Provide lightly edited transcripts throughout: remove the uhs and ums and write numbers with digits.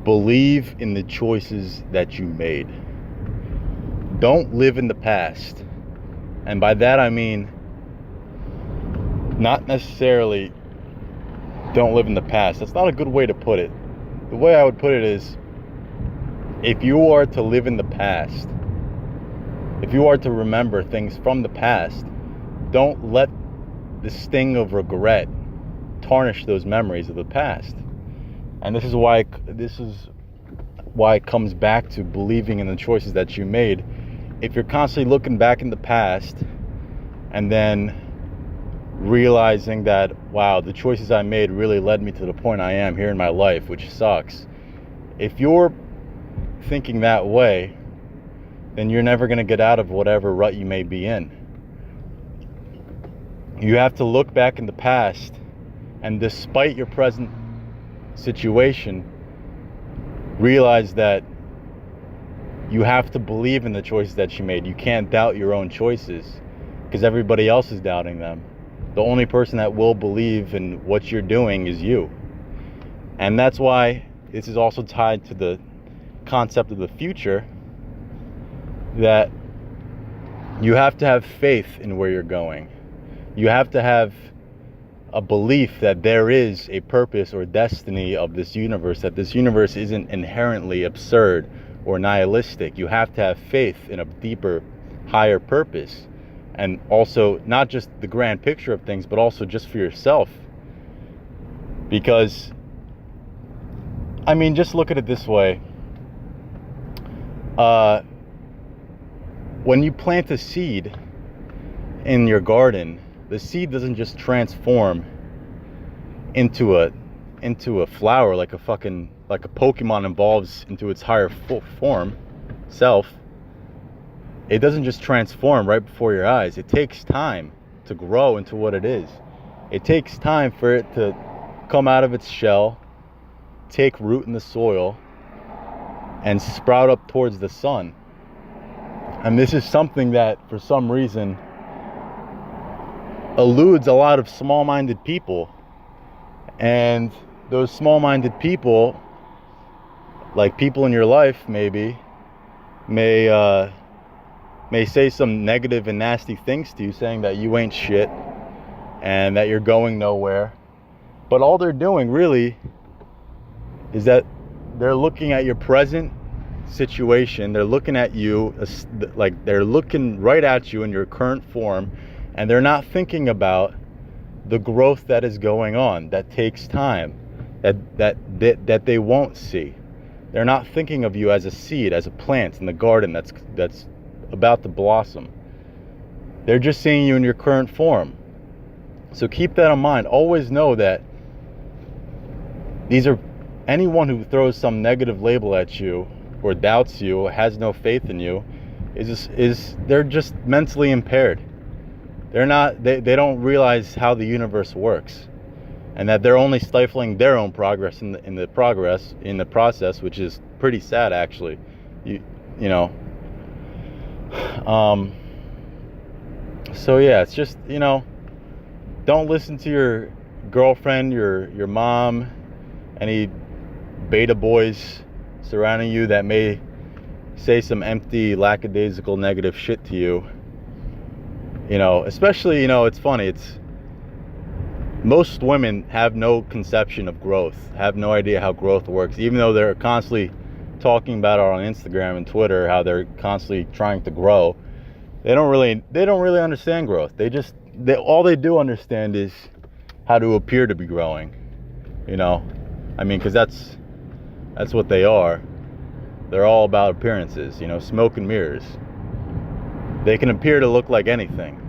Believe in the choices that you made. Don't live in the past. And by that I mean not necessarily don't live in the past. That's not a good way to put it. The way I would put it is, if you are to live in the past, if you are to remember things from the past, don't let the sting of regret tarnish those memories of the past. And this is why it comes back to believing in the choices that you made. If you're constantly looking back in the past and then realizing that, wow, the choices I made really led me to the point I am here in my life, which sucks. If you're thinking that way, then you're never going to get out of whatever rut you may be in. You have to look back in the past, and despite your present situation, realize that you have to believe in the choices that you made. You can't doubt your own choices because everybody else is doubting them. The only person that will believe in what you're doing is you. And that's why this is also tied to the concept of the future, that you have to have faith in where you're going. You have to have a belief that there is a purpose or destiny of this universe, that this universe isn't inherently absurd or nihilistic. You have to have faith in a deeper, higher purpose. And also not just the grand picture of things, but also just for yourself. Because, I mean, just look at it this way. When you plant a seed in your garden, the seed doesn't just transform into a flower like a Pokemon evolves into its higher form, self. It doesn't just transform right before your eyes. It takes time to grow into what it is. It takes time for it to come out of its shell, take root in the soil, and sprout up towards the sun. And this is something that, for some reason, eludes a lot of small-minded people. And those small-minded people, like people in your life maybe, may say some negative and nasty things to you, saying that you ain't shit and that you're going nowhere. But all they're doing really is that they're looking at your present situation. They're looking at you, like they're looking right at you in your current form, and they're not thinking about the growth that is going on, that takes time, that they won't see. They're not thinking of you as a seed, as a plant in the garden that's about to blossom. They're just seeing you in your current form. So keep that in mind. Always know that anyone who throws some negative label at you or doubts you or has no faith in you they're just mentally impaired. They don't realize how the universe works, and that they're only stifling their own progress in the process, which is pretty sad, actually. You know. So yeah, it's just, don't listen to your girlfriend, your mom, any beta boys surrounding you that may say some empty, lackadaisical, negative shit to you. Especially, it's funny. Most women have no conception of growth, have no idea how growth works, even though they're constantly talking about it on Instagram and Twitter, how they're constantly trying to grow. They don't really understand growth. All they do understand is how to appear to be growing. Because that's what they are. They're all about appearances, smoke and mirrors. They can appear to look like anything.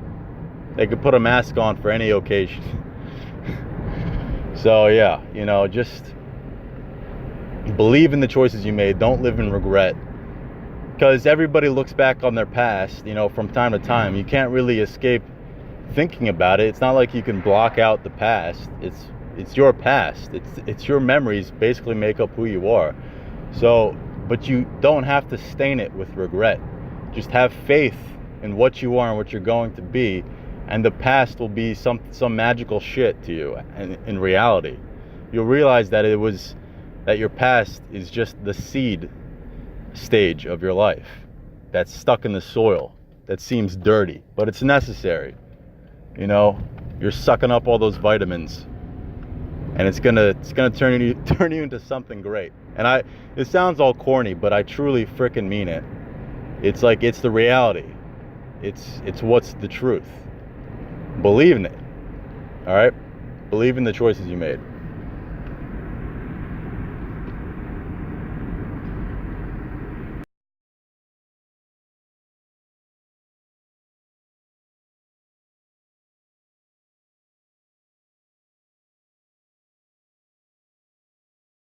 They could put a mask on for any occasion. So yeah, just believe in the choices you made. Don't live in regret, because everybody looks back on their past, from time to time. You can't really escape thinking about it. It's not like you can block out the past. It's your past. It's your memories basically make up who you are. So, but you don't have to stain it with regret. Just have faith in what you are and what you're going to be, and the past will be some magical shit to you. And in reality, you'll realize that it was that your past is just the seed stage of your life that's stuck in the soil, that seems dirty, but it's necessary. You know, you're sucking up all those vitamins, and it's gonna turn you into something great. And it sounds all corny, but I truly freaking mean it. It's like, it's the reality. It's what's the truth. Believe in it. All right? Believe in the choices you made.